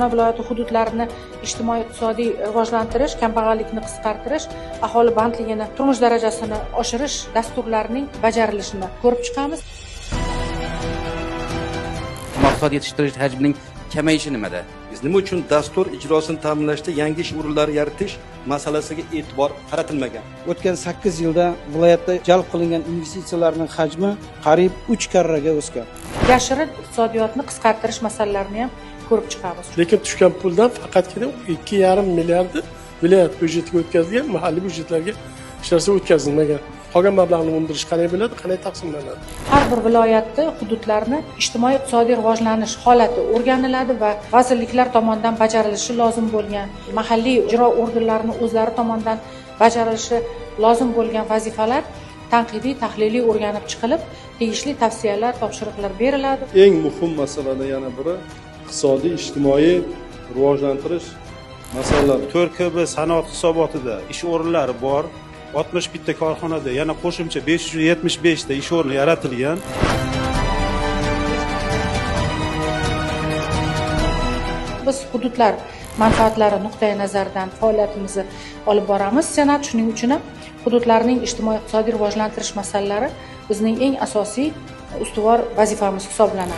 Farg'ona viloyati hududlarini ijtimoiy-iqtisodiy rivojlantirish, kambag'allikni qisqartirish, aholi bandligini, turmush darajasini oshirish dasturlarining bajarilishini ko'rib chiqamiz. Mahsulot yetishtirish hajmining kamayishi nimada? Biz nima uchun dastur ijrosini ta'minlashda yangi ish o'rinlari yaratish masalasiga e'tibor qaratilmagan? O'tgan 8 yilda viloyatda jalb qilingan investitsiyalarning hajmi qariyb 3 karraga o'sgan. Yashirin iqtisodiyotni qisqartirish masalalarini ham ko'rib chiqamiz. Lekin tushgan puldan faqatgina 2,5 milliardi viloyat byudjetiga o'tkazilgan, mahalliy byudjetlarga hech narsa o'tkazilmagan. Qolgan mablag'ni undirish qanday bo'ladi, qanday taqsimlanadi? Har bir viloyatda hududlarni ijtimoiy-iqtisodiy rivojlanish holati o'rganiladi va vazirliklar tomonidan bajarilishi lozim bo'lgan, mahalliy ijro organlarining o'zlari tomonidan bajarilishi lozim bo'lgan vazifalar tanqidiy, tahliliy o'rganib chiqilib, tegishli tavsiyalar, topshiriqlar beriladi. Eng muhim masalalardan yana biri iqtisodiy, ijtimoiy rivojlantirish masalalari. 4KB sanoat hisobotida ish o'rinlari bor. 61 ta korxonada yana qo'shimcha 575 ta ish o'rni yaratilgan. Biz hududlar manfaatlari nuqtai nazaridan faoliyatimizni olib boramiz. Senat shuning uchun ham hududlarning ijtimoiy-iqtisodiy rivojlantirish masalalari bizning eng asosiy ustuvor vazifamiz hisoblanadi.